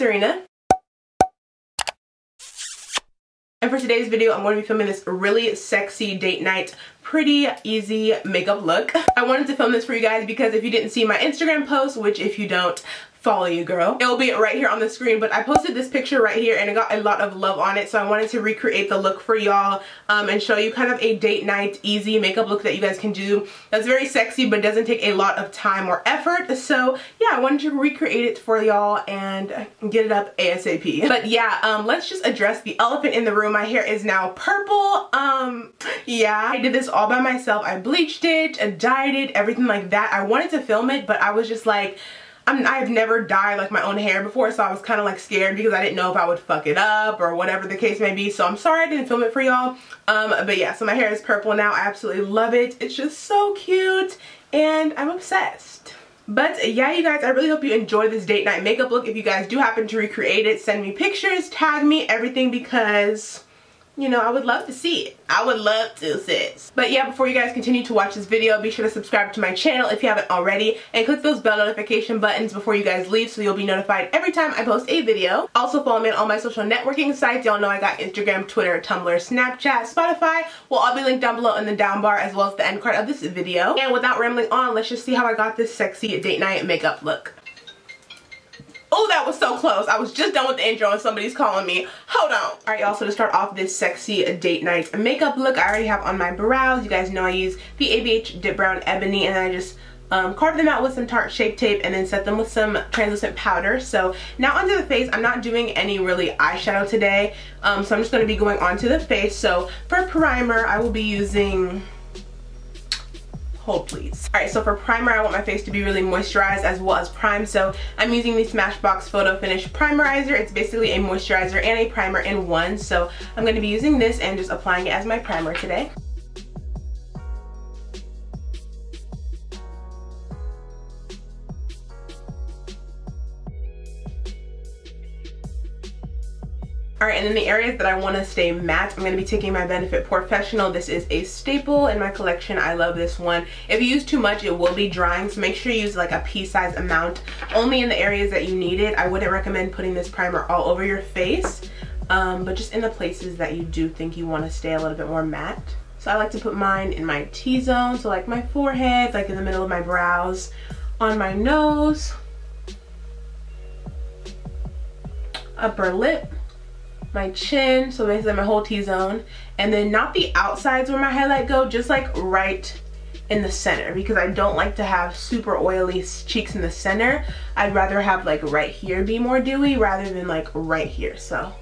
Serena. And for today's video, I'm going to be filming this really sexy date night, pretty easy makeup look. I wanted to film this for you guys because if you didn't see my Instagram post, which if you don't, follow you girl, it will be right here on the screen, but I posted this picture right here and it got a lot of love on it, so I wanted to recreate the look for y'all and show you kind of a date night easy makeup look that you guys can do that's very sexy but doesn't take a lot of time or effort. So yeah, I wanted to recreate it for y'all and get it up ASAP. But yeah, let's just address the elephant in the room. My hair is now purple. Yeah, I did this all by myself. I bleached it, dyed it, everything like that. I wanted to film it, but I was just like, I've never dyed like my own hair before, so I was kind of like scared because I didn't know if I would fuck it up or whatever the case may be. So I'm sorry I didn't film it for y'all. But yeah, so my hair is purple now. I absolutely love it. It's just so cute and I'm obsessed. But yeah, you guys, I really hope you enjoy this date night makeup look. If you guys do happen to recreate it, send me pictures, tag me, everything, because you know, I would love to see it. I would love to, sis. But yeah, before you guys continue to watch this video, be sure to subscribe to my channel if you haven't already, and click those bell notification buttons before you guys leave so you'll be notified every time I post a video. Also follow me on all my social networking sites. Y'all know I got Instagram, Twitter, Tumblr, Snapchat, Spotify will all be linked down below in the down bar as well as the end card of this video. And without rambling on, let's just see how I got this sexy date night makeup look. Oh, that was so close. I was just done with the intro and somebody's calling me. Hold on. Alright, y'all, so to start off this sexy date night makeup look, I already have on my brows. You guys know I use the ABH Dip Brown Ebony, and I just carved them out with some Tarte Shape Tape and then set them with some translucent powder. So now onto the face. I'm not doing any really eyeshadow today, so I'm just going to be going onto the face. So for primer, I will be using... Hold please. Alright, so for primer, I want my face to be really moisturized as well as primed. So I'm using the Smashbox Photo Finish Primerizer. It's basically a moisturizer and a primer in one. So I'm going to be using this and just applying it as my primer today. Alright, and then the areas that I want to stay matte, I'm going to be taking my Benefit Porefessional. This is a staple in my collection. I love this one. If you use too much, it will be drying, so make sure you use like a pea-sized amount only in the areas that you need it. I wouldn't recommend putting this primer all over your face, but just in the places that you do think you want to stay a little bit more matte. So I like to put mine in my T-zone, so like my forehead, like in the middle of my brows, on my nose, upper lip, my chin, so basically my whole T-zone, and then not the outsides where my highlight go, just like right in the center, because I don't like to have super oily cheeks in the center. I'd rather have like right here be more dewy rather than like right here. So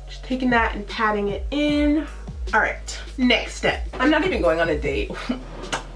just taking that and patting it in. All right, next step. I'm not even going on a date.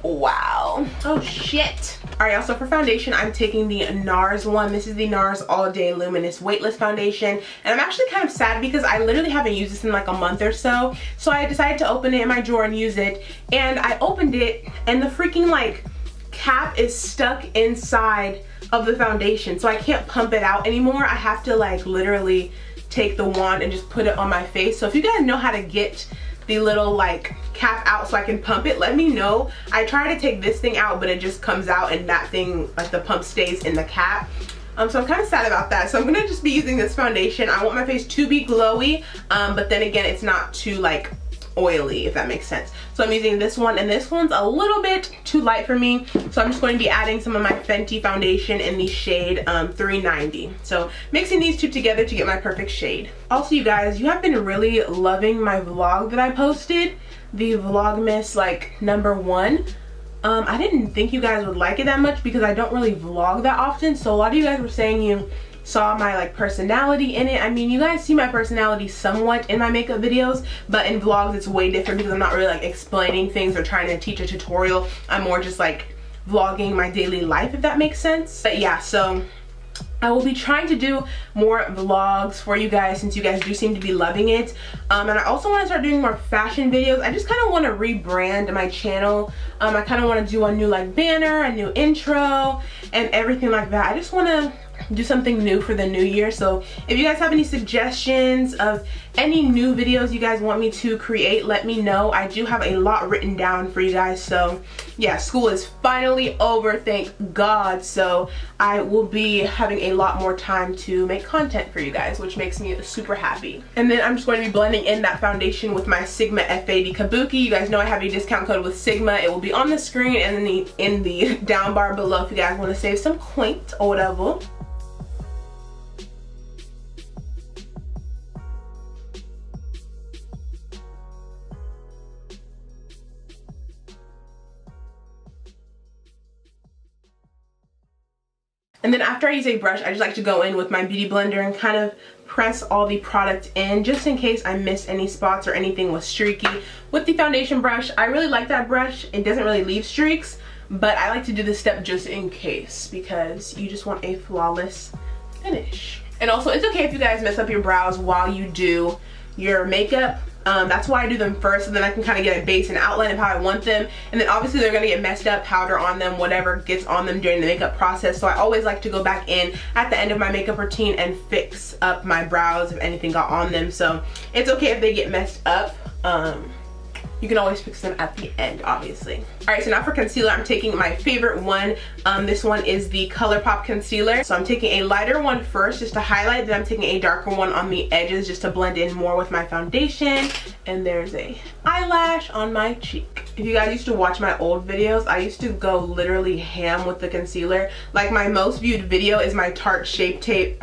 Wow. Oh shit. Alright, also for foundation, I'm taking the NARS one. This is the NARS All Day Luminous Weightless Foundation. And I'm actually kind of sad because I literally haven't used this in like a month or so. So I decided to open it in my drawer and use it. And I opened it and the freaking like cap is stuck inside of the foundation. So I can't pump it out anymore. I have to like literally take the wand and just put it on my face. So if you guys know how to get the little like cap out so I can pump it, let me know. I try to take this thing out, but it just comes out and that thing, like the pump stays in the cap. So I'm kind of sad about that. So I'm gonna just be using this foundation. I want my face to be glowy, but then again, it's not too like oily, if that makes sense. So I'm using this one, and this one's a little bit too light for me, so I'm just going to be adding some of my Fenty foundation in the shade 390. So mixing these two together to get my perfect shade. Also, you guys, you have been really loving my vlog that I posted, the Vlogmas like #1. I didn't think you guys would like it that much because I don't really vlog that often, so a lot of you guys were saying you saw my like personality in it. I mean, you guys see my personality somewhat in my makeup videos, but in vlogs it's way different because I'm not really like explaining things or trying to teach a tutorial. I'm more just like vlogging my daily life, if that makes sense. But yeah, so I will be trying to do more vlogs for you guys since you guys do seem to be loving it. And I also want to start doing more fashion videos. I just kind of want to rebrand my channel. I kind of want to do a new like banner, a new intro, and everything like that. I just want to do something new for the new year. So if you guys have any suggestions of any new videos you guys want me to create, let me know. I do have a lot written down for you guys. So yeah, school is finally over, thank God. So I will be having a lot more time to make content for you guys, which makes me super happy. And then I'm just going to be blending in that foundation with my Sigma F80 Kabuki. You guys know I have a discount code with Sigma. It will be on the screen and in the down bar below if you guys want to save some coins or whatever. And then after I use a brush, I just like to go in with my beauty blender and kind of press all the product in just in case I miss any spots or anything was streaky. With the foundation brush, I really like that brush. It doesn't really leave streaks, but I like to do this step just in case because you just want a flawless finish. And also, it's okay if you guys mess up your brows while you do your makeup. That's why I do them first, and then I can kind of get a base and outline of how I want them. And then obviously they're gonna get messed up, powder on them, whatever gets on them during the makeup process. So I always like to go back in at the end of my makeup routine and fix up my brows if anything got on them. So it's okay if they get messed up. You can always fix them at the end, obviously. All right, so now for concealer, I'm taking my favorite one. This one is the Colourpop concealer. So I'm taking a lighter one first just to highlight, then I'm taking a darker one on the edges just to blend in more with my foundation. And there's a eyelash on my cheek. If you guys used to watch my old videos, I used to go literally ham with the concealer. Like my most viewed video is my Tarte Shape Tape,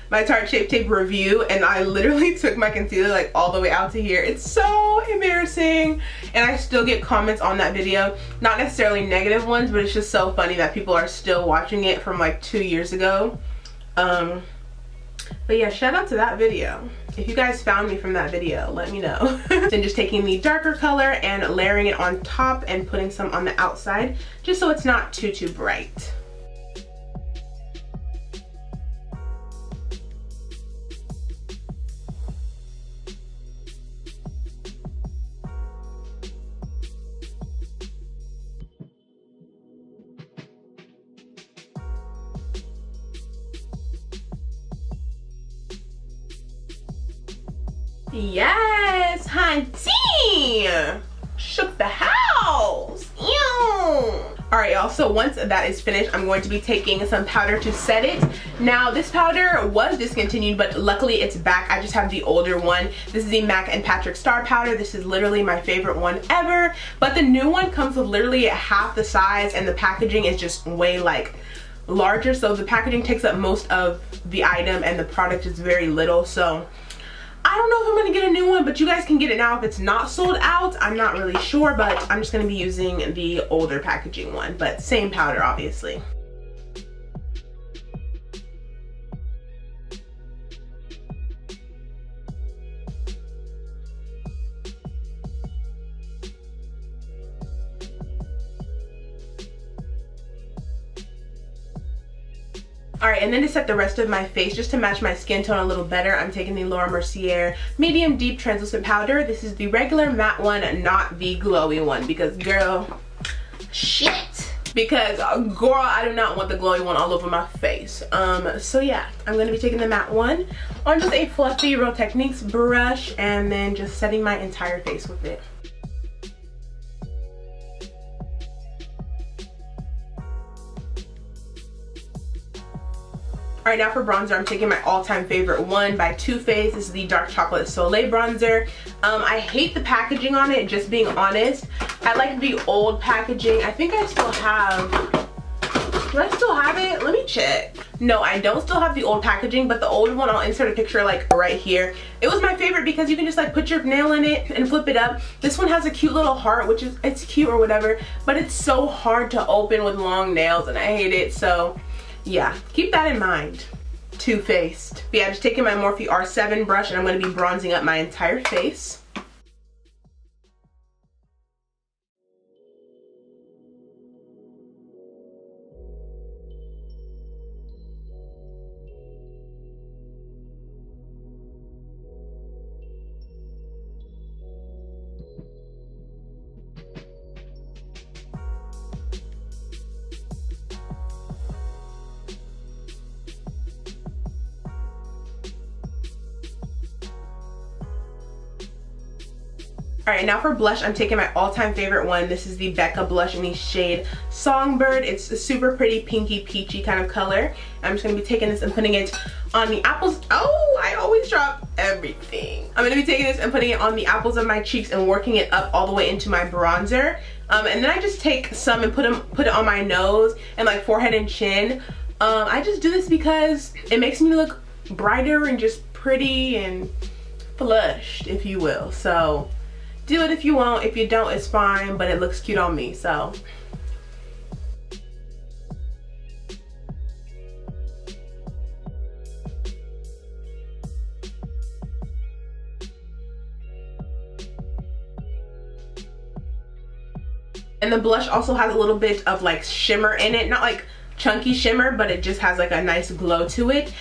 my Tarte Shape Tape review, and I literally took my concealer like all the way out to here. It's so embarrassing, and I still get comments on that video, not necessarily negative ones, but it's just so funny that people are still watching it from like 2 years ago. But yeah, shout out to that video. If you guys found me from that video, let me know. Then just taking the darker color and layering it on top and putting some on the outside just so it's not too bright. Yes, honey! Shook the house! Ew! Alright y'all, so once that is finished, I'm going to be taking some powder to set it. Now this powder was discontinued, but luckily it's back. I just have the older one. This is the MAC and Patrick Starrr powder. This is literally my favorite one ever. But the new one comes with literally half the size, and the packaging is just way like larger. So the packaging takes up most of the item and the product is very little. So I don't know if I'm gonna get a new one, but you guys can get it now if it's not sold out. I'm not really sure, but I'm just gonna be using the older packaging one, but same powder, obviously. Alright, and then to set the rest of my face, just to match my skin tone a little better, I'm taking the Laura Mercier Medium Deep Translucent Powder. This is the regular matte one, not the glowy one, because girl, shit! Because girl, I do not want the glowy one all over my face. So yeah, I'm going to be taking the matte one on just a fluffy Real Techniques brush, and then just setting my entire face with it. Alright, now for bronzer, I'm taking my all-time favorite one by Too Faced. This is the Dark Chocolate Soleil bronzer. I hate the packaging on it, just being honest. I like the old packaging. I think I still have, do I still have it? Let me check. No, I don't still have the old packaging, but the old one, I'll insert a picture like right here. It was my favorite because you can just like put your nail in it and flip it up. This one has a cute little heart, which is, it's cute or whatever, but it's so hard to open with long nails and I hate it. So yeah, keep that in mind. Too Faced. But yeah, just taking my Morphe R7 brush and I'm going to be bronzing up my entire face. Alright, now for blush, I'm taking my all-time favorite one. This is the Becca blush in the shade Songbird. It's a super pretty pinky peachy kind of color. I'm just going to be taking this and putting it on the apples. Oh, I always drop everything. I'm going to be taking this and putting it on the apples of my cheeks and working it up all the way into my bronzer. And then I just take some and put it on my nose and like forehead and chin. I just do this because it makes me look brighter and just pretty and flushed, if you will. So do it if you want. If you don't, it's fine, but it looks cute on me, so. And the blush also has a little bit of like shimmer in it, not like chunky shimmer, but it just has like a nice glow to it.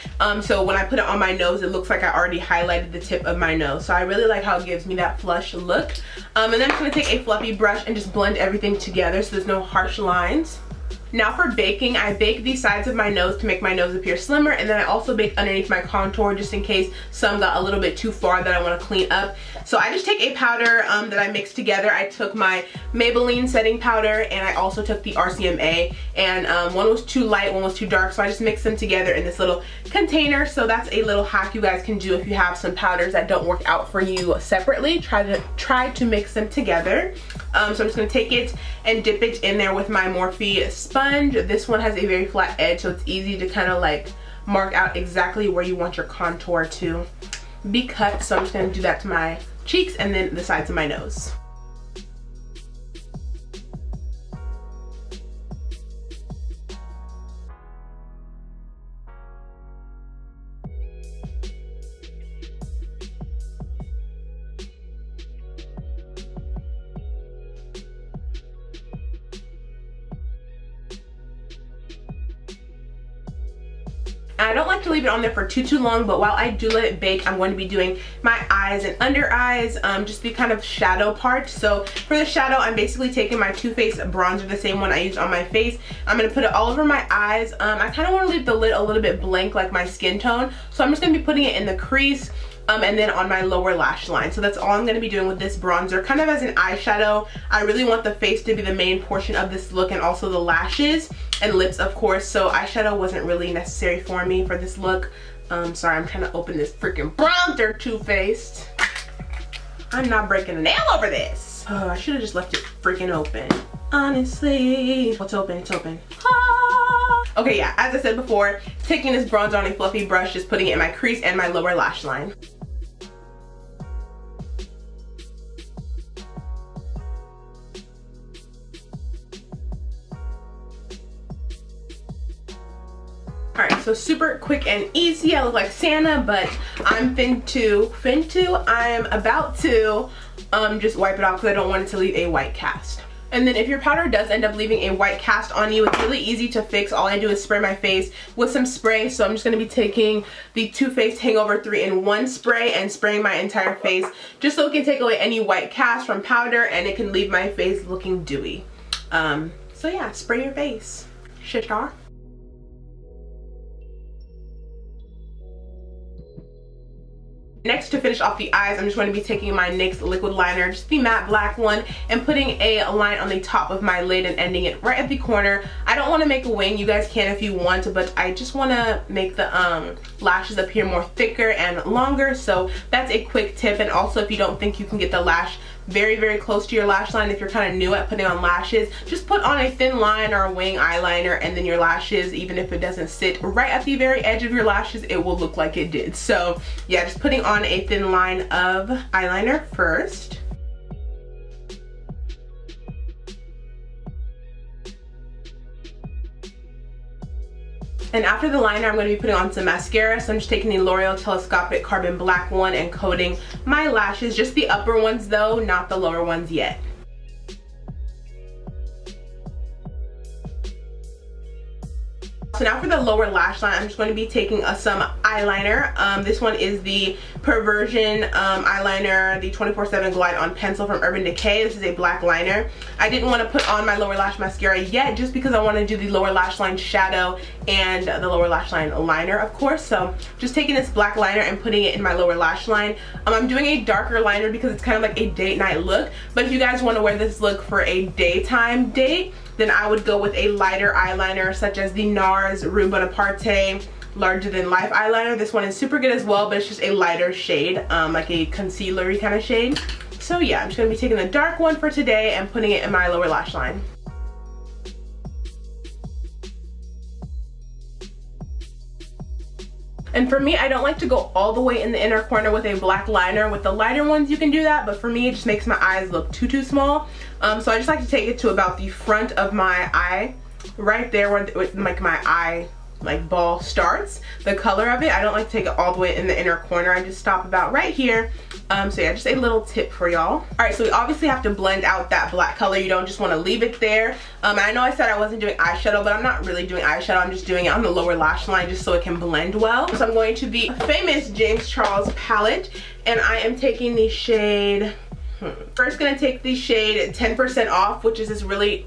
So when I put it on my nose, it looks like I already highlighted the tip of my nose. So I really like how it gives me that flush look. And then I'm just gonna take a fluffy brush and just blend everything together so there's no harsh lines. Now for baking, I bake the sides of my nose to make my nose appear slimmer, and then I also bake underneath my contour just in case some got a little bit too far that I want to clean up. So I just take a powder that I mixed together. I took my Maybelline setting powder and I also took the RCMA, and one was too light, one was too dark, so I just mixed them together in this little container. So that's a little hack you guys can do if you have some powders that don't work out for you separately. Try to mix them together. So I'm just going to take it and dip it in there with my Morphe sponge. This one has a very flat edge, so it's easy to kind of like mark out exactly where you want your contour to be cut. So I'm just going to do that to my cheeks and then the sides of my nose. I don't like to leave it on there for too long, but while I do let it bake, I'm going to be doing my eyes and under eyes, just the kind of shadow part. So for the shadow, I'm basically taking my Too Faced bronzer, the same one I used on my face. I'm going to put it all over my eyes. I kind of want to leave the lid a little bit blank like my skin tone, so I'm just going to be putting it in the crease. And then on my lower lash line. So that's all I'm going to be doing with this bronzer, kind of as an eyeshadow. I really want the face to be the main portion of this look, and also the lashes and lips, of course. So eyeshadow wasn't really necessary for me for this look. Sorry, I'm trying to open this freaking bronzer, Too Faced. I'm not breaking a nail over this. Oh, I should have just left it freaking open. Honestly. What's open? It's open. Ah. Okay, yeah, as I said before, taking this bronzer on a fluffy brush, just putting it in my crease and my lower lash line. Alright, so super quick and easy. I look like Santa, but I'm I'm about to just wipe it off because I don't want it to leave a white cast. And then if your powder does end up leaving a white cast on you, it's really easy to fix. All I do is spray my face with some spray. So I'm just going to be taking the Too Faced Hangover 3-in-1 spray and spraying my entire face just so it can take away any white cast from powder and it can leave my face looking dewy. So yeah, spray your face. Shishar. Next, to finish off the eyes, I'm just going to be taking my NYX liquid liner, just the matte black one, and putting a line on the top of my lid and ending it right at the corner. I don't want to make a wing. You guys can if you want, but I just want to make the lashes appear more thicker and longer. So that's a quick tip. And also, if you don't think you can get the lash very close to your lash line, if you're kind of new at putting on lashes, just put on a thin line or a wing eyeliner, and then your lashes, even if it doesn't sit right at the very edge of your lashes, it will look like it did. So yeah, just putting on a thin line of eyeliner first. And after the liner, I'm going to be putting on some mascara. So I'm just taking the L'Oreal Telescopic Carbon Black one and coating my lashes. Just the upper ones though, not the lower ones yet. So now for the lower lash line, I'm just going to be taking some eyeliner. This one is the Perversion eyeliner, the 24/7 Glide on Pencil from Urban Decay. This is a black liner. I didn't want to put on my lower lash mascara yet just because I want to do the lower lash line shadow and the lower lash line liner, of course. So just taking this black liner and putting it in my lower lash line. I'm doing a darker liner because it's kind of like a date night look. But if you guys want to wear this look for a daytime date, then I would go with a lighter eyeliner such as the NARS Rue Bonaparte Larger Than Life eyeliner. This one is super good as well, but it's just a lighter shade, like a concealer-y kind of shade. So yeah, I'm just going to be taking the dark one for today and putting it in my lower lash line. And for me, I don't like to go all the way in the inner corner with a black liner. With the lighter ones, you can do that, but for me, it just makes my eyes look too small. So I just like to take it to about the front of my eye, right there where like my eye like ball starts, the color of it. I don't like to take it all the way in the inner corner. I just stop about right here. So yeah, just a little tip for y'all. Alright, so we obviously have to blend out that black color. You don't just want to leave it there. I know I said I wasn't doing eyeshadow, but I'm not really doing eyeshadow. I'm just doing it on the lower lash line just so it can blend well. So I'm going to the famous James Charles palette, and I am taking the shade, first gonna take the shade 10% Off, which is this really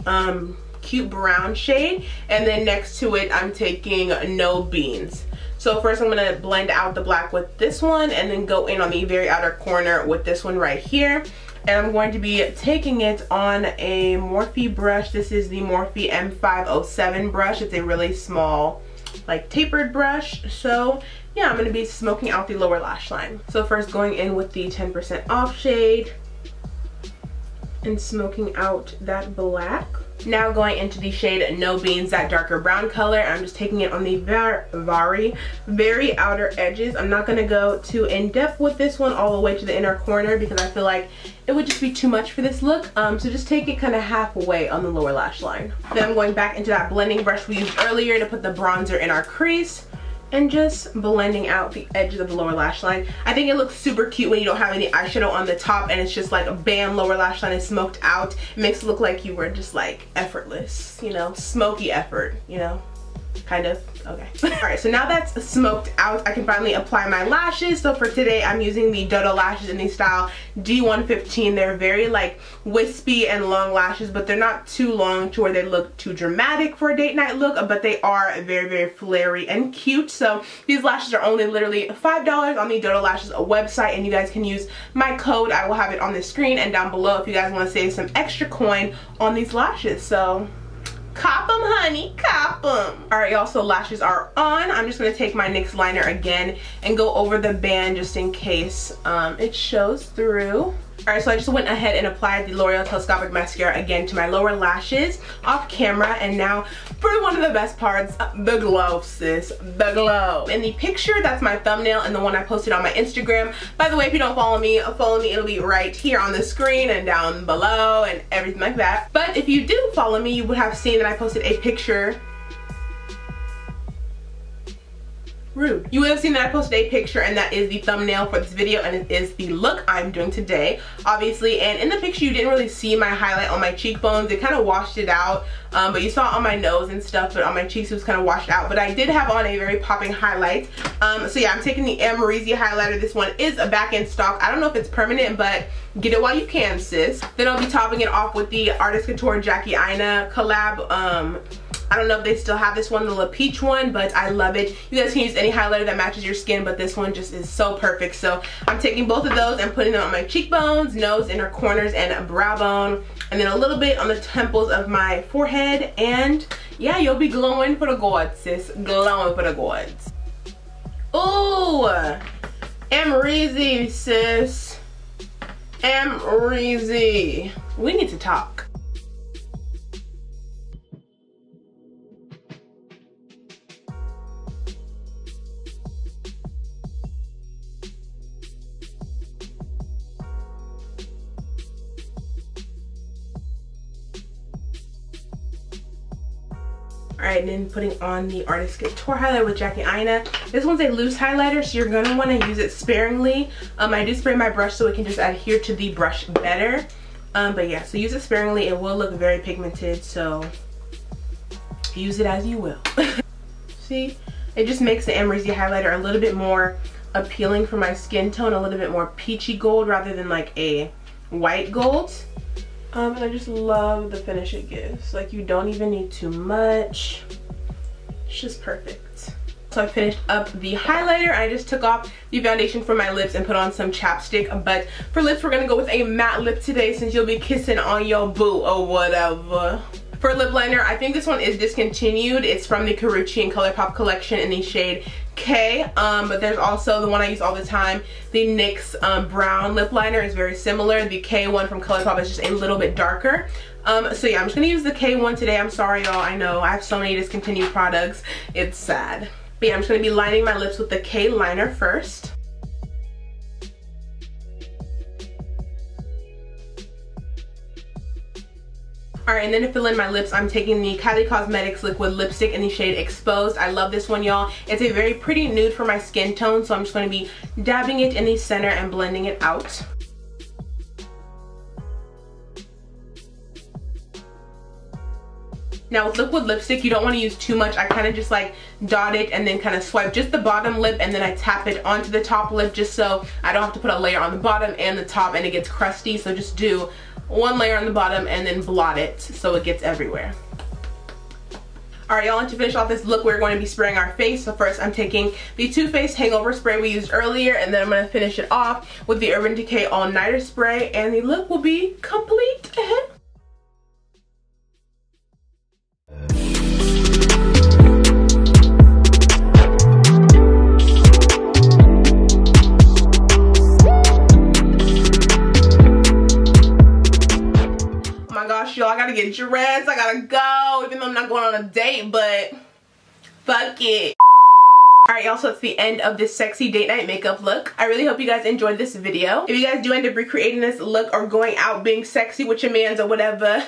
cute brown shade, and then next to it I'm taking No Beans. So first I'm going to blend out the black with this one and then go in on the very outer corner with this one right here. And I'm going to be taking it on a Morphe brush. This is the Morphe M507 brush. It's a really small, like tapered brush. So yeah, I'm going to be smoking out the lower lash line. So first going in with the 10% Off shade and smoking out that black. Now going into the shade No Beans, that darker brown color. I'm just taking it on the very outer edges. I'm not going to go too in depth with this one all the way to the inner corner because I feel like it would just be too much for this look. So just take it kind of halfway on the lower lash line. Then I'm going back into that blending brush we used earlier to put the bronzer in our crease and just blending out the edges of the lower lash line. I think it looks super cute when you don't have any eyeshadow on the top and it's just like a bam, lower lash line is smoked out. It makes it look like you were just like effortless, you know, smoky effort, you know, kind of. Okay. Alright, so now that's smoked out, I can finally apply my lashes. So for today, I'm using the Dodo lashes in the style D115. They're very like wispy and long lashes, but they're not too long to where they look too dramatic for a date night look, but they are very flary and cute. So these lashes are only literally $5 on the Dodo Lashes website, and you guys can use my code. I will have it on the screen and down below if you guys want to save some extra coin on these lashes. So cop them, honey, cop them. Alright, y'all, so lashes are on. I'm just going to take my NYX liner again and go over the band just in case it shows through. Alright, so I just went ahead and applied the L'Oreal Telescopic Mascara again to my lower lashes off camera. And now for one of the best parts, the glow, sis, the glow. In the picture, that's my thumbnail and the one I posted on my Instagram. By the way, if you don't follow me, it'll be right here on the screen and down below and everything like that. But if you do follow me, you would have seen that I posted a picture. Rude. You would have seen that I posted a picture, and that is the thumbnail for this video, and it is the look I'm doing today, obviously. And in the picture you didn't really see my highlight on my cheekbones. It kind of washed it out, but you saw it on my nose and stuff, but on my cheeks it was kind of washed out. But I did have on a very popping highlight. So yeah, I'm taking the Amrezy highlighter. This one is back in stock. I don't know if it's permanent, but get it while you can, sis. Then I'll be topping it off with the Artist Couture Jackie Aina collab. I don't know if they still have this one, the La Peach one, but I love it. You guys can use any highlighter that matches your skin, but this one just is so perfect. So I'm taking both of those and putting them on my cheekbones, nose, inner corners, and brow bone, and then a little bit on the temples of my forehead. And yeah, you'll be glowing for the gods, sis. Glowing for the gods. Ooh, Amrezy, sis. Amrezy. We need to talk. Alright, then putting on the Artist Couture highlighter with Jackie Aina. This one's a loose highlighter, so you're going to want to use it sparingly. I do spray my brush so it can just adhere to the brush better. But yeah, so use it sparingly. It will look very pigmented, so use it as you will. See? It just makes the Amrezy highlighter a little bit more appealing for my skin tone, a little bit more peachy gold rather than like a white gold. And I just love the finish it gives. Like, you don't even need too much. It's just perfect. So I finished up the highlighter. I just took off the foundation from my lips and put on some chapstick. But for lips, we're gonna go with a matte lip today since you'll be kissing on your boo or whatever. For lip liner, I think this one is discontinued. It's from the Couture and Colourpop collection in the shade K. But there's also the one I use all the time. The NYX brown lip liner is very similar. The K one from Colourpop is just a little bit darker. So yeah, I'm just gonna use the K one today. I'm sorry y'all, I know I have so many discontinued products. It's sad. But yeah, I'm just gonna be lining my lips with the K liner first. Alright, and then to fill in my lips, I'm taking the Kylie Cosmetics liquid lipstick in the shade Exposed. I love this one, y'all. It's a very pretty nude for my skin tone, so I'm just gonna be dabbing it in the center and blending it out. Now with liquid lipstick, you don't want to use too much. I kind of just like dot it and then kind of swipe just the bottom lip and then I tap it onto the top lip just so I don't have to put a layer on the bottom and the top and it gets crusty. So just do one layer on the bottom and then blot it so it gets everywhere. Alright y'all, to finish off this look, we're going to be spraying our face. So first I'm taking the Too Faced Hangover spray we used earlier, and then I'm going to finish it off with the Urban Decay All Nighter spray, and the look will be complete. Y'all, I gotta get dressed, I gotta go, even though I'm not going on a date, but fuck it. Alright y'all, so it's the end of this sexy date night makeup look. I really hope you guys enjoyed this video. If you guys do end up recreating this look or going out being sexy with your mans or whatever,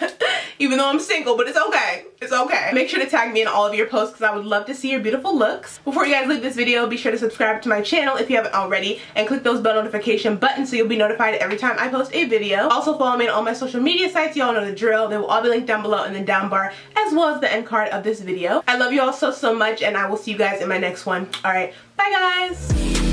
even though I'm single, but it's okay. It's okay. Make sure to tag me in all of your posts because I would love to see your beautiful looks. Before you guys leave this video, be sure to subscribe to my channel if you haven't already and click those bell notification buttons so you'll be notified every time I post a video. Also follow me on all my social media sites. Y'all know the drill. They will all be linked down below in the down bar as well as the end card of this video. I love you all so much and I will see you guys in my next one. Alright, bye guys!